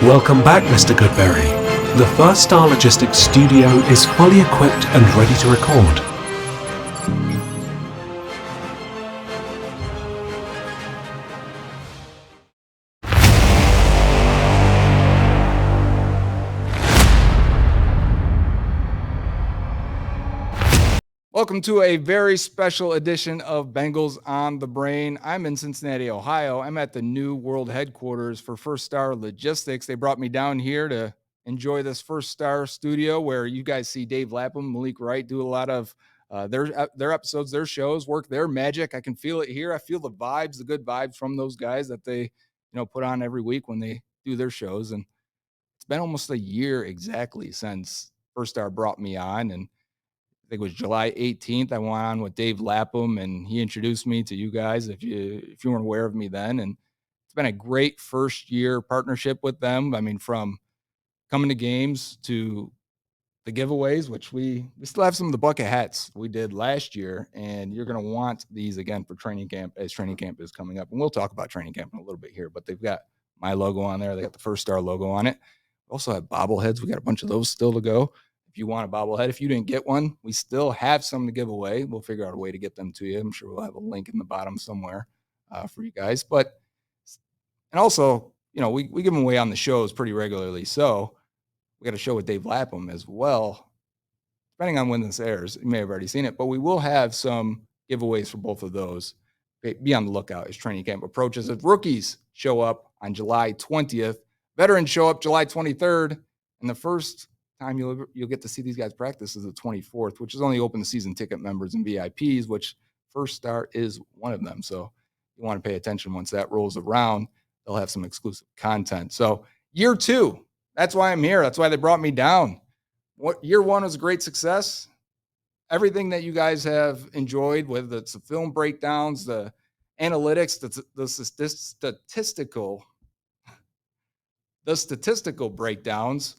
Welcome back, Mr. Goodberry. The First Star Logistics studio is fully equipped and ready to record. Welcome to a very special edition of Bengals on the Brain. I'm in Cincinnati, Ohio. I'm at the new world headquarters for First Star Logistics. They brought me down here to enjoy this First Star studio where you guys see Dave Lapham, Malik Wright do a lot of their episodes, their shows, work their magic. I can feel it here. I feel the vibes, the good vibes from those guys that they, put on every week when they do their shows. And it's been almost a year exactly since First Star brought me on, and I think it was July 18th. I went on with Dave Lapham, and he introduced me to you guys if you weren't aware of me then. And it's been a great first year partnership with them. I mean, from coming to games to the giveaways, which we still have some of the bucket hats we did last year, and you're going to want these again for training camp as training camp is coming up. And we'll talk about training camp in a little bit here, but they've got my logo on there. They got the First Star logo on it. We also have bobbleheads. We got a bunch of those still to go. If you want a bobblehead, if you didn't get one, we still have some to give away. We'll figure out a way to get them to you. I'm sure we'll have a link in the bottom somewhere for you guys. And also, we give them away on the shows pretty regularly. So we got a show with Dave Lapham as well. Depending on when this airs, you may have already seen it, but we will have some giveaways for both of those. Be on the lookout as training camp approaches. As rookies show up on July 20th, veterans show up July 23rd, and the first time you'll get to see these guys practice is the 24th, which is only open to season ticket members and VIPs, which First Star is one of them. So you want to pay attention once that rolls around. They'll have some exclusive content. So year 2, that's why I'm here. That's why they brought me down. Year 1 was a great success. Everything that you guys have enjoyed, whether it's the film breakdowns, the analytics, the statistical breakdowns,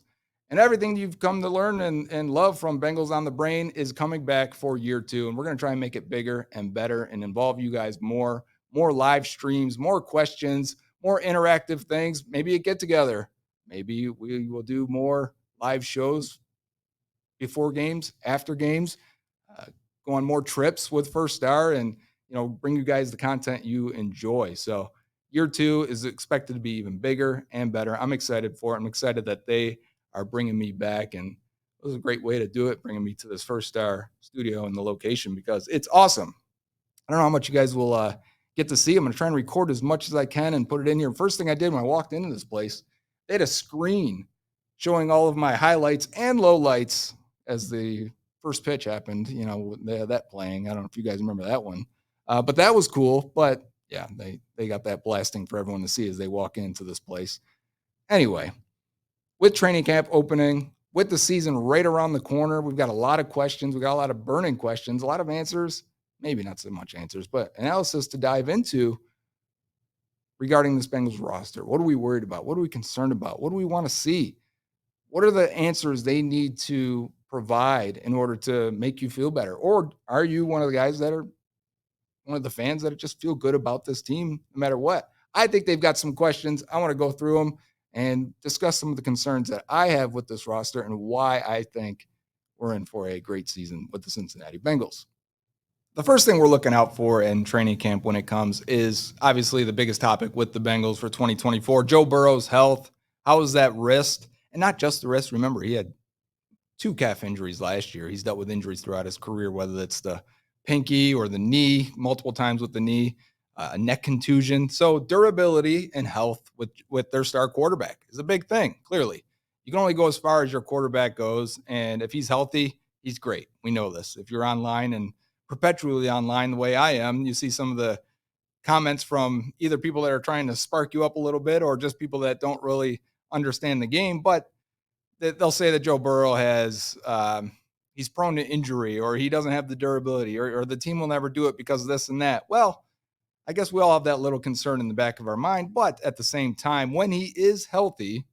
and everything you've come to learn and love from Bengals on the Brain is coming back for year 2. And we're going to try and make it bigger and better and involve you guys more live streams, more questions, more interactive things, maybe a get together. Maybe we will do more live shows before games, after games, go on more trips with First Star and, bring you guys the content you enjoy. So year 2 is expected to be even bigger and better. I'm excited for it. I'm excited that they are bringing me back, and it was a great way to do it, bringing me to this First Star studio and the location because it's awesome. I don't know how much you guys will get to see. I'm going to try and record as much as I can and put it in here. First thing I did when I walked into this place, they had a screen showing all of my highlights and lowlights as the first pitch happened. They had that playing. I don't know if you guys remember that one, but that was cool. But yeah, they got that blasting for everyone to see as they walk into this place. Anyway, with training camp opening, with the season right around the corner, we've got a lot of questions. We got a lot of burning questions, a lot of answers, maybe not so much answers, but analysis to dive into regarding this Bengals roster. What are we worried about? What are we concerned about? What do we want to see? What are the answers they need to provide in order to make you feel better? Or are you one of the guys that are one of the fans that just feel good about this team no matter what? I think they've got some questions. I want to go through them and discuss some of the concerns that I have with this roster and why I think we're in for a great season with the Cincinnati Bengals. The first thing we're looking out for in training camp when it comes is obviously the biggest topic with the Bengals for 2024, Joe Burrow's health. How is that wrist? And not just the wrist. Remember, he had 2 calf injuries last year. He's dealt with injuries throughout his career, whether it's the pinky or the knee, multiple times with the knee, a neck contusion. So durability and health with their star quarterback is a big thing, clearly. You can only go as far as your quarterback goes, and if he's healthy, he's great. We know this. If you're online and perpetually online the way I am, you see some of the comments from either people that are trying to spark you up a little bit or just people that don't really understand the game, but they'll say that Joe Burrow has he's prone to injury or he doesn't have the durability or the team will never do it because of this and that. Well, I guess we all have that little concern in the back of our mind, but at the same time, when he is healthy,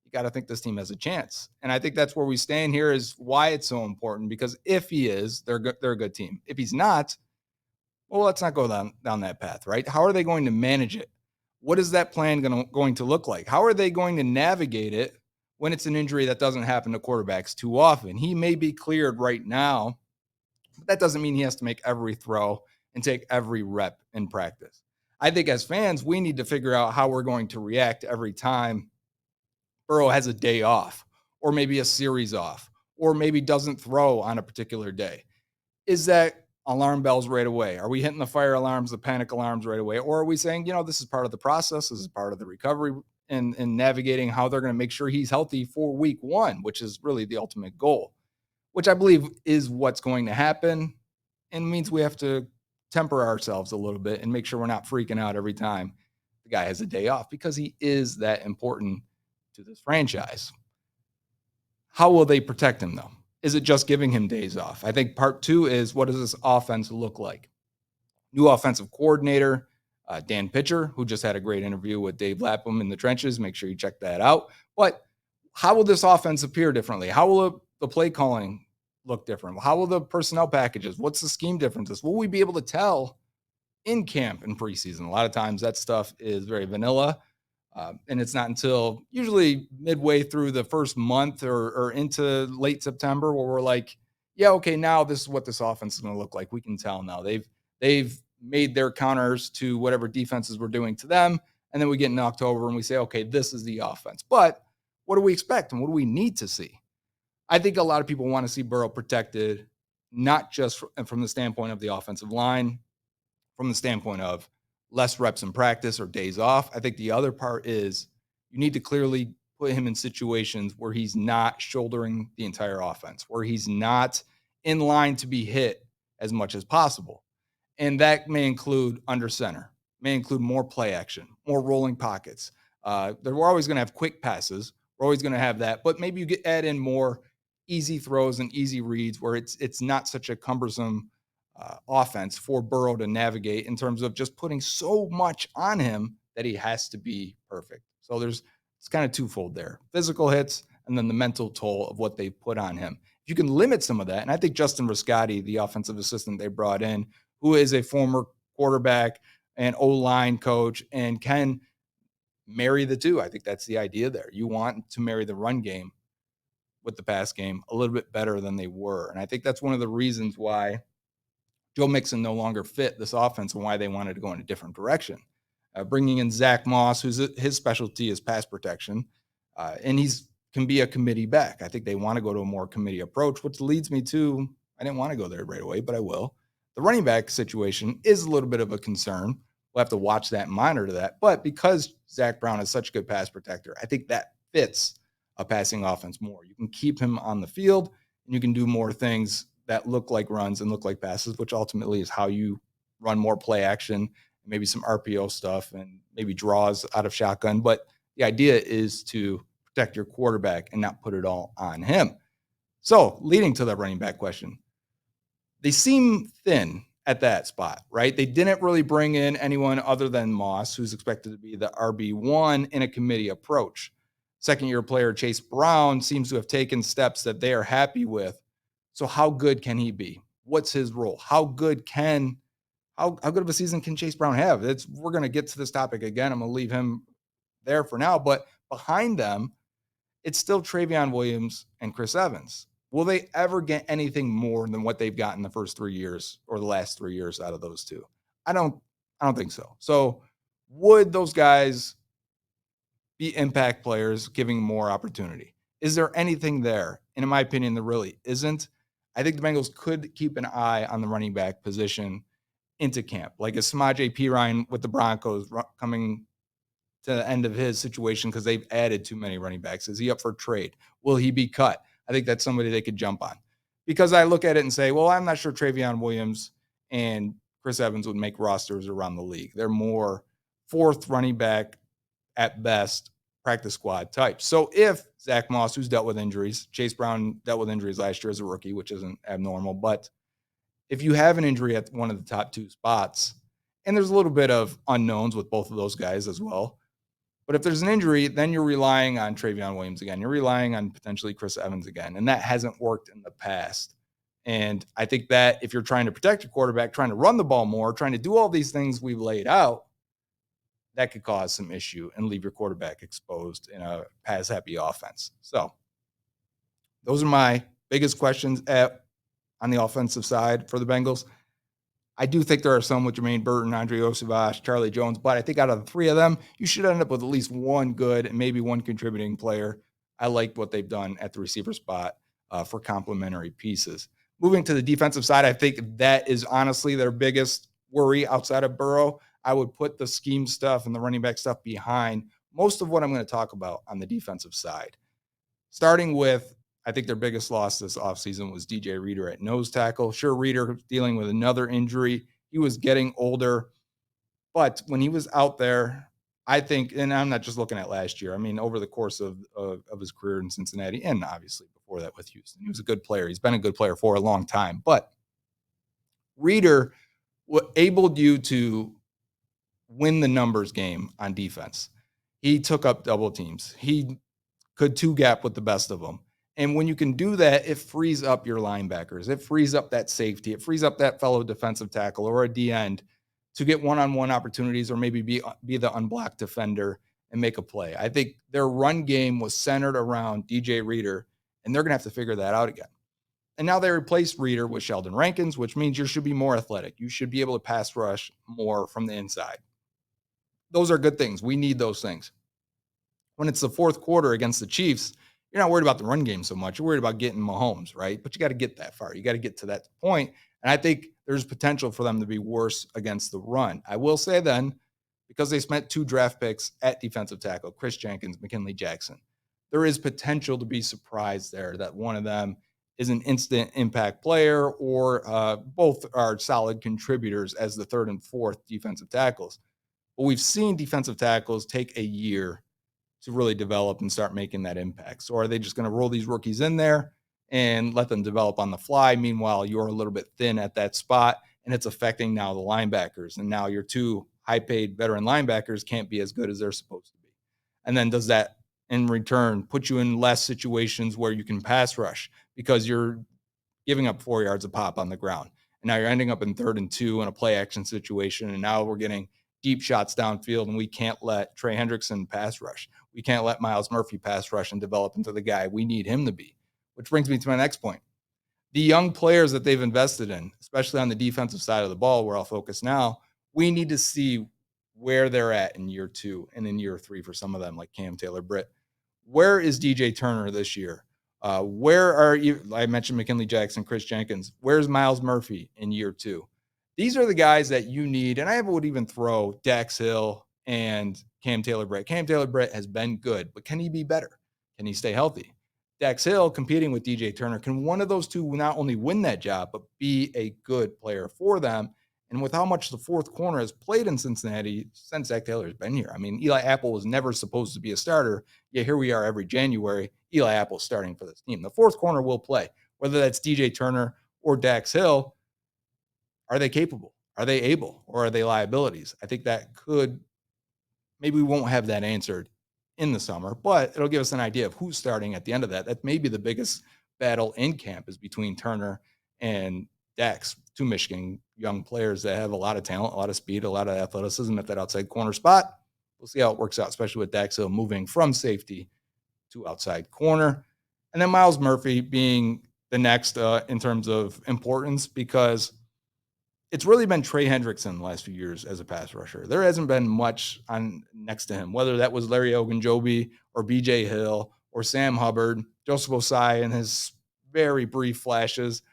you got to think this team has a chance. And I think that's where we stand here is why it's so important, because if he is, they're a good team. If he's not, well, let's not go down that path, right? How are they going to manage it? What is that plan going to look like? How are they going to navigate it when it's an injury that doesn't happen to quarterbacks too often? He may be cleared right now, but that doesn't mean he has to make every throw and take every rep in practice. I think as fans, we need to figure out how we're going to react every time Burrow has a day off, or maybe a series off, or maybe doesn't throw on a particular day. Is that alarm bells right away? Are we hitting the fire alarms, the panic alarms right away? Or are we saying, this is part of the process, this is part of the recovery and navigating how they're going to make sure he's healthy for week one, which is really the ultimate goal, which I believe is what's going to happen, and means we have to temper ourselves a little bit and make sure we're not freaking out every time the guy has a day off, because he is that important to this franchise. How will they protect him, though? Is it just giving him days off? I think part two is, what does this offense look like? New offensive coordinator, Dan Pitcher, who just had a great interview with Dave Lapham in the trenches. Make sure you check that out. But how will this offense appear differently? How will the play calling look different? How will the personnel packages? What's the scheme differences? Will we be able to tell in camp and preseason? A lot of times that stuff is very vanilla. And it's not until usually midway through the first month or into late September where we're like, yeah, okay, now this is what this offense is going to look like. We can tell now. They've made their counters to whatever defenses we're doing to them. And then we get in October and we say, okay, this is the offense. But what do we expect and what do we need to see? I think a lot of people want to see Burrow protected, not just from the standpoint of the offensive line, from the standpoint of less reps in practice or days off. I think the other part is you need to clearly put him in situations where he's not shouldering the entire offense, where he's not in line to be hit as much as possible. And that may include under center, may include more play action, more rolling pockets. We're always going to have quick passes. We're always going to have that, but maybe you add in more easy throws and easy reads where it's not such a cumbersome offense for Burrow to navigate, in terms of just putting so much on him that he has to be perfect. So it's kind of twofold there: physical hits and then the mental toll of what they put on him. If you can limit some of that, and I think Justin Riscotti, the offensive assistant they brought in, who is a former quarterback and O-line coach and can marry the two. I think that's the idea there. You want to marry the run game with the pass game a little bit better than they were. And I think that's one of the reasons why Joe Mixon no longer fit this offense and why they wanted to go in a different direction. Bringing in Zach Moss, his specialty is pass protection, and can be a committee back. I think they want to go to a more committee approach, which leads me to, I didn't want to go there right away, but I will. The running back situation is a little bit of a concern. We'll have to watch that and monitor that. But because Zach Brown is such a good pass protector, I think that fits a passing offense more. You can keep him on the field, and you can do more things that look like runs and look like passes, which ultimately is how you run more play action, maybe some RPO stuff and maybe draws out of shotgun. But the idea is to protect your quarterback and not put it all on him. So leading to the running back question, they seem thin at that spot, right? They didn't really bring in anyone other than Moss, who's expected to be the RB1 in a committee approach. Second-year player Chase Brown seems to have taken steps that they are happy with. So how good can he be? What's his role? How good of a season can Chase Brown have? We're going to get to this topic again. I'm going to leave him there for now. But behind them, it's still Travion Williams and Chris Evans. Will they ever get anything more than what they've gotten the first 3 years or the last 3 years out of those two? I don't think so. So would those guys be impact players giving more opportunity? Is there anything there? And in my opinion, there really isn't. I think the Bengals could keep an eye on the running back position into camp. Like a Samaje Perine with the Broncos coming to the end of his situation because they've added too many running backs. Is he up for trade? Will he be cut? I think that's somebody they could jump on. Because I look at it and say, well, I'm not sure Travion Williams and Chris Evans would make rosters around the league. They're more fourth running back at best, practice squad type. So if Zach Moss, who's dealt with injuries, Chase Brown dealt with injuries last year as a rookie, which isn't abnormal, but if you have an injury at one of the top two spots, and there's a little bit of unknowns with both of those guys as well, but if there's an injury, then you're relying on Travion Williams again. You're relying on potentially Chris Evans again, and that hasn't worked in the past. And I think that if you're trying to protect your quarterback, trying to run the ball more, trying to do all these things we've laid out, that could cause some issue and leave your quarterback exposed in a pass-happy offense. So those are my biggest questions on the offensive side for the Bengals. I do think there are some with Jermaine Burton, Andre Osavash, Charlie Jones, but I think out of the three of them, you should end up with at least one good and maybe one contributing player. I like what they've done at the receiver spot for complementary pieces. Moving to the defensive side, I think that is honestly their biggest worry outside of Burrow. I would put the scheme stuff and the running back stuff behind most of what I'm going to talk about on the defensive side. Starting with, I think their biggest loss this offseason was DJ Reader at nose tackle. Sure, Reader dealing with another injury. He was getting older. But when he was out there, I think, and I'm not just looking at last year, I mean, over the course of his career in Cincinnati, and obviously before that with Houston, he was a good player. He's been a good player for a long time. But Reader enabled you to win the numbers game on defense. He took up double teams. He could two gap with the best of them. And when you can do that, it frees up your linebackers. It frees up that safety. It frees up that fellow defensive tackle or a D end to get one-on-one opportunities or maybe be the unblocked defender and make a play. I think their run game was centered around DJ Reader, and they're going to have to figure that out again. And now they replaced Reader with Sheldon Rankins, which means you should be more athletic. You should be able to pass rush more from the inside. Those are good things. We need those things. When it's the fourth quarter against the Chiefs, you're not worried about the run game so much. You're worried about getting Mahomes, right? But you got to get that far. You got to get to that point. And I think there's potential for them to be worse against the run. I will say then, because they spent 2 draft picks at defensive tackle, Chris Jenkins, McKinley Jackson, there is potential to be surprised there that one of them is an instant impact player or both are solid contributors as the third and fourth defensive tackles. But we've seen defensive tackles take a year to really develop and start making that impact. So are they just going to roll these rookies in there and let them develop on the fly? Meanwhile, you're a little bit thin at that spot, and it's affecting now the linebackers. And now your 2 high-paid veteran linebackers can't be as good as they're supposed to be. And then does that, in return, put you in less situations where you can pass rush because you're giving up 4 yards a pop on the ground? And now you're ending up in 3rd and 2 in a play action situation, and now we're getting deep shots downfield, and we can't let Trey Hendrickson pass rush. We can't let Myles Murphy pass rush and develop into the guy we need him to be, which brings me to my next point. The young players that they've invested in, especially on the defensive side of the ball, where I'll focus now, we need to see where they're at in year 2 and in year 3 for some of them, like Cam Taylor-Britt. Where is DJ Turner this year? Where are you? I mentioned McKinley Jackson, Chris Jenkins. Where's Myles Murphy in year 2? These are the guys that you need, and I would even throw Dax Hill and Cam Taylor-Britt. Cam Taylor-Britt has been good, but can he be better? Can he stay healthy? Dax Hill competing with DJ Turner. Can one of those two not only win that job, but be a good player for them? And with how much the fourth corner has played in Cincinnati since Zach Taylor has been here. I mean, Eli Apple was never supposed to be a starter, yet here we are every January, Eli Apple starting for this team. The fourth corner will play, whether that's DJ Turner or Dax Hill. Are they capable? Are they able? Or are they liabilities? I think that could, maybe we won't have that answered in the summer, but it'll give us an idea of who's starting at the end of that. That may be the biggest battle in camp is between Turner and Dax, 2 Michigan young players that have a lot of talent, a lot of speed, a lot of athleticism at that outside corner spot. We'll see how it works out, especially with Dax Hill moving from safety to outside corner. And then Myles Murphy being the next in terms of importance, because it's really been Trey Hendrickson the last few years as a pass rusher. There hasn't been much on next to him, whether that was Larry Ogunjobi or BJ Hill or Sam Hubbard, Joseph Osai in his very brief flashes.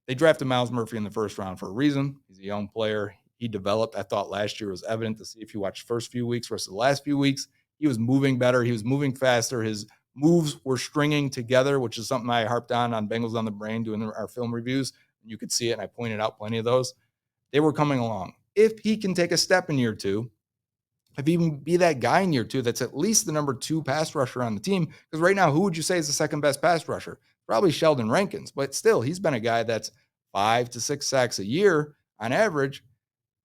They drafted Myles Murphy in the first round for a reason. He's a young player. He developed. I thought last year was evident to see if you watch the first few weeks versus the last few weeks. He was moving better. He was moving faster. His moves were stringing together, which is something I harped on Bengals on the Brain doing our film reviews. You could see it, and I pointed out plenty of those. They were coming along. If he can take a step in year 2, if he can be that guy in year 2 that's at least the number 2 pass rusher on the team, because right now, who would you say is the second best pass rusher? Probably Sheldon Rankins, but still, he's been a guy that's 5 to 6 sacks a year on average.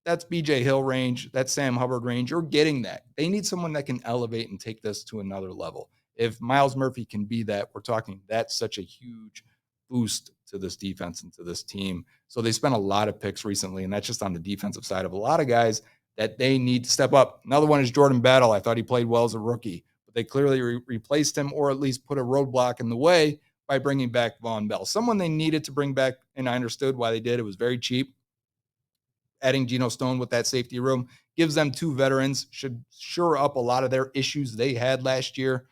That's BJ Hill range. That's Sam Hubbard range. You're getting that. They need someone that can elevate and take this to another level. If Myles Murphy can be that, we're talking that's such a huge boost to this defense and to this team. So they spent a lot of picks recently, and that's just on the defensive side of a lot of guys that they need to step up. Another one is Jordan Battle. I thought he played well as a rookie, but they clearly replaced him, or at least put a roadblock in the way by bringing back Von Bell, someone they needed to bring back, and I understood why they did. It was very cheap. Adding Geno Stone with that safety room gives them two veterans, should shore up a lot of their issues they had last year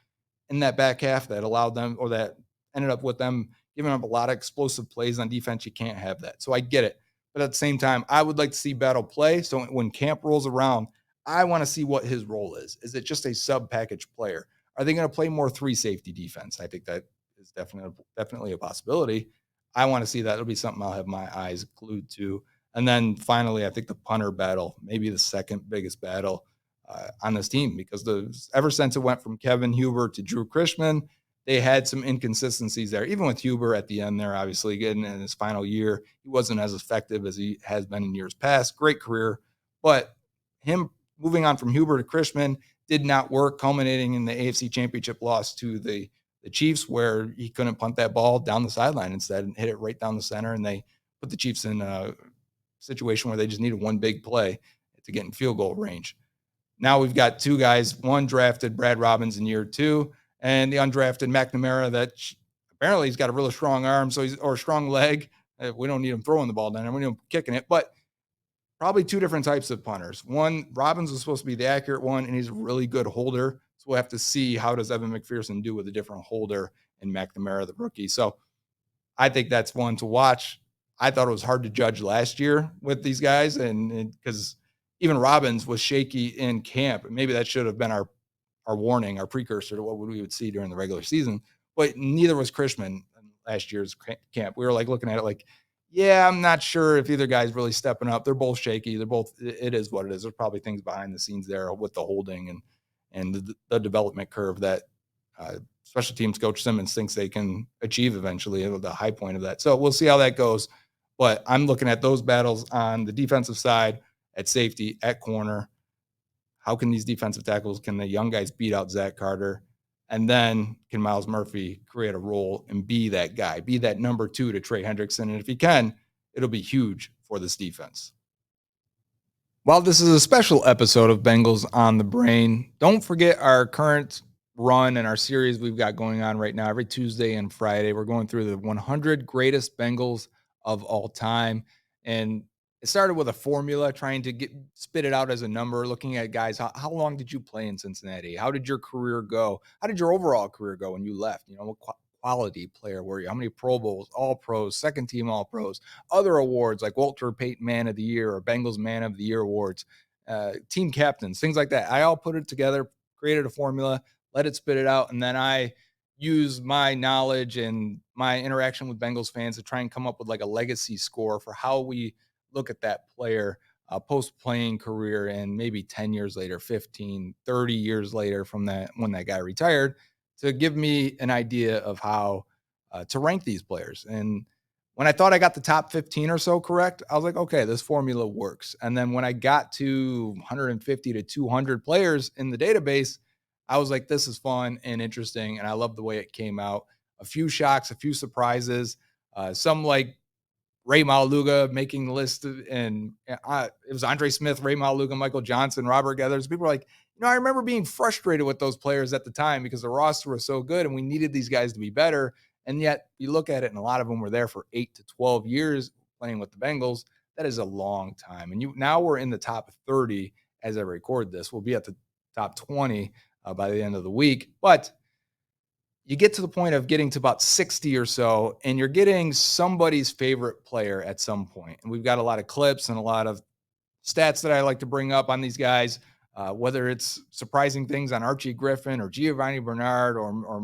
in that back half that allowed them, or that ended up with them giving up a lot of explosive plays on defense. You can't have that. So I get it. But at the same time, I would like to see Battle play. So when camp rolls around, I want to see what his role is. Is it just a sub package player? Are they going to play more three safety defense? I think that is definitely a possibility. I want to see that. It'll be something I'll have my eyes glued to. And then finally, I think the punter battle, maybe the second biggest battle on this team, because ever since it went from Kevin Huber to Drew Chrisman, they had some inconsistencies there. Even with Huber at the end there, obviously getting in his final year, he wasn't as effective as he has been in years past. Great career, but him moving on from Huber to Chrisman did not work, culminating in the AFC Championship loss to the Chiefs, where he couldn't punt that ball down the sideline, instead and hit it right down the center, and they put the Chiefs in a situation where they just needed one big play to get in field goal range. Now we've got two guys, one drafted Brad Robbins in year 2, and the undrafted McNamara that apparently he's got a really strong arm, or a strong leg. We don't need him throwing the ball down there. We need him kicking it, but probably two different types of punters. One, Robbins was supposed to be the accurate one, and he's a really good holder. So we'll have to see how does Evan McPherson do with a different holder in McNamara, the rookie. So I think that's one to watch. I thought it was hard to judge last year with these guys, and because even Robbins was shaky in camp. Maybe that should have been our warning, our precursor to what we would see during the regular season. But neither was Chrisman in last year's camp. We were like looking at it like, yeah, I'm not sure if either guy's really stepping up. They're both shaky. It is what it is. There's probably things behind the scenes there with the holding and the development curve that special teams coach Simmons thinks they can achieve eventually, the high point of that. So we'll see how that goes. But I'm looking at those battles on the defensive side, at safety, at corner. How can these defensive tackles, can the young guys beat out Zach Carter? And then can Miles Murphy create a role and be that guy, be that number 2 to Trey Hendrickson? And if he can, it'll be huge for this defense. While this is a special episode of Bengals on the Brain, don't forget our current run and our series we've got going on right now. Every Tuesday and Friday, we're going through the 100 greatest Bengals of all time. And it started with a formula, trying to spit it out as a number, looking at guys. How long did you play in Cincinnati? How did your career go? How did your overall career go when you left? What quality player were you? How many Pro Bowls, All Pros, second team All Pros, other awards like Walter Payton Man of the Year or Bengals Man of the Year awards, team captains, things like that. I all put it together, created a formula, let it spit it out, and then I use my knowledge and my interaction with Bengals fans to try and come up with like a legacy score for how we look at that player post-playing career, and maybe 10 years later, 15, 30 years later from that, when that guy retired, to give me an idea of how to rank these players. And when I thought I got the top 15 or so correct, I was like, okay, this formula works. And then when I got to 150 to 200 players in the database, I was like, this is fun and interesting. And I love the way it came out. A few shocks, a few surprises, some like Ray Maluga making the list, and it was Andre Smith, Ray Maluga, Michael Johnson, Robert Geathers. People were like, I remember being frustrated with those players at the time because the roster was so good and we needed these guys to be better. And yet you look at it, and a lot of them were there for 8 to 12 years playing with the Bengals. That is a long time. And now we're in the top 30 as I record this. We'll be at the top 20 by the end of the week. But you get to the point of getting to about 60 or so, and you're getting somebody's favorite player at some point. And we've got a lot of clips and a lot of stats that I like to bring up on these guys, whether it's surprising things on Archie Griffin or Giovanni Bernard, or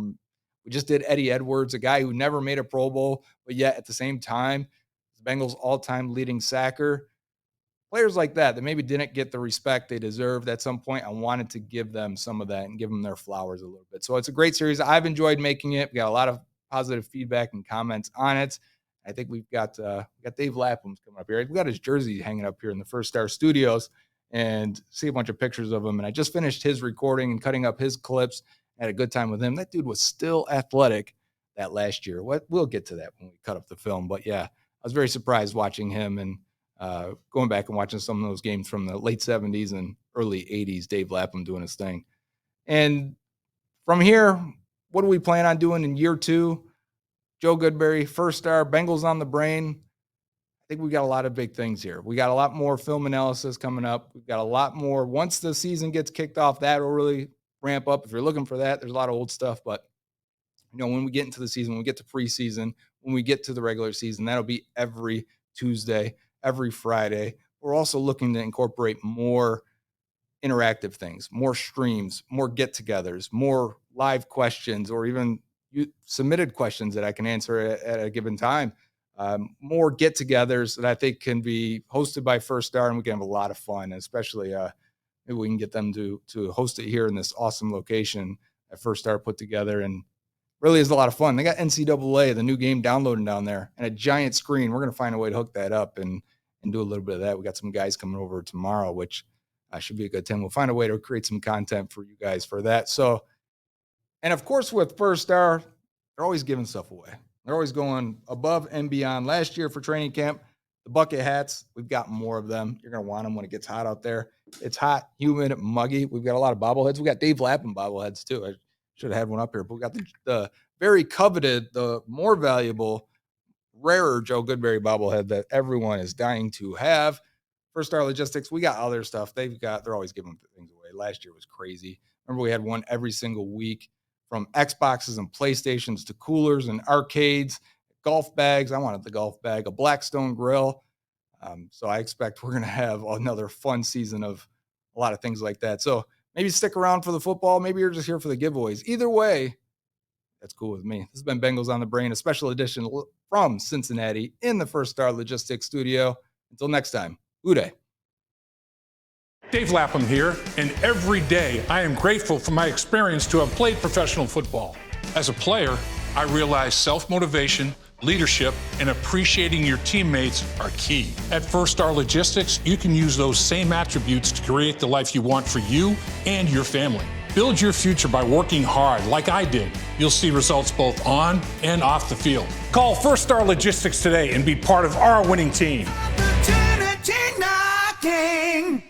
we just did Eddie Edwards, a guy who never made a Pro Bowl, but yet at the same time, the Bengals all-time leading sacker. Players like that maybe didn't get the respect they deserved at some point. I wanted to give them some of that and give them their flowers a little bit. So it's a great series. I've enjoyed making it. We got a lot of positive feedback and comments on it. I think we've got Dave Lapham coming up here. We got his jersey hanging up here in the First Star Studios, and see a bunch of pictures of him. And I just finished his recording and cutting up his clips. I had a good time with him. That dude was still athletic that last year. We'll get to that when we cut up the film. But yeah, I was very surprised watching him and going back and watching some of those games from the late 70s and early 80s, Dave Lapham doing his thing. And from here, what do we plan on doing in year 2? Joe Goodberry, first star, Bengals on the brain. I think we got a lot of big things here. We got a lot more film analysis coming up. We've got a lot more. Once the season gets kicked off, that will really ramp up. If you're looking for that, there's a lot of old stuff. But, when we get into the season, when we get to preseason, when we get to the regular season, that'll be every Tuesday, every Friday. We're also looking to incorporate more interactive things, more streams, more get-togethers, more live questions, or even submitted questions that I can answer at a given time. More get-togethers that I think can be hosted by First Star, and we can have a lot of fun, especially maybe we can get them to host it here in this awesome location that First Star put together, and really is a lot of fun. They got NCAA, the new game, downloading down there, and a giant screen. We're going to find a way to hook that up and do a little bit of that. We got some guys coming over tomorrow, which should be a good time. We'll find a way to create some content for you guys for that. So, and of course, with First Star, they're always giving stuff away. They're always going above and beyond. Last year for training camp, the bucket hats, we've got more of them. You're going to want them when it gets hot out there. It's hot, humid, muggy. We've got a lot of bobbleheads. We got Dave Lapham bobbleheads too. I should have had one up here, but we got the very coveted, the more valuable, rarer Joe Goodberry bobblehead that everyone is dying to have. First Star Logistics, we got other stuff. They're always giving things away. Last year was crazy. Remember, we had one every single week, from Xboxes and PlayStations to coolers and arcades, golf bags. I wanted the golf bag, a Blackstone grill. So I expect we're going to have another fun season of a lot of things like that. So maybe stick around for the football. Maybe you're just here for the giveaways. Either way, that's cool with me. This has been Bengals on the Brain, a special edition from Cincinnati in the First Star Logistics studio. Until next time, Uday. Dave Lapham here, and every day I am grateful for my experience to have played professional football. As a player, I realized self-motivation, leadership, and appreciating your teammates are key. At First Star Logistics, you can use those same attributes to create the life you want for you and your family. Build your future by working hard like I did. You'll see results both on and off the field. Call First Star Logistics today and be part of our winning team. Opportunity knocking.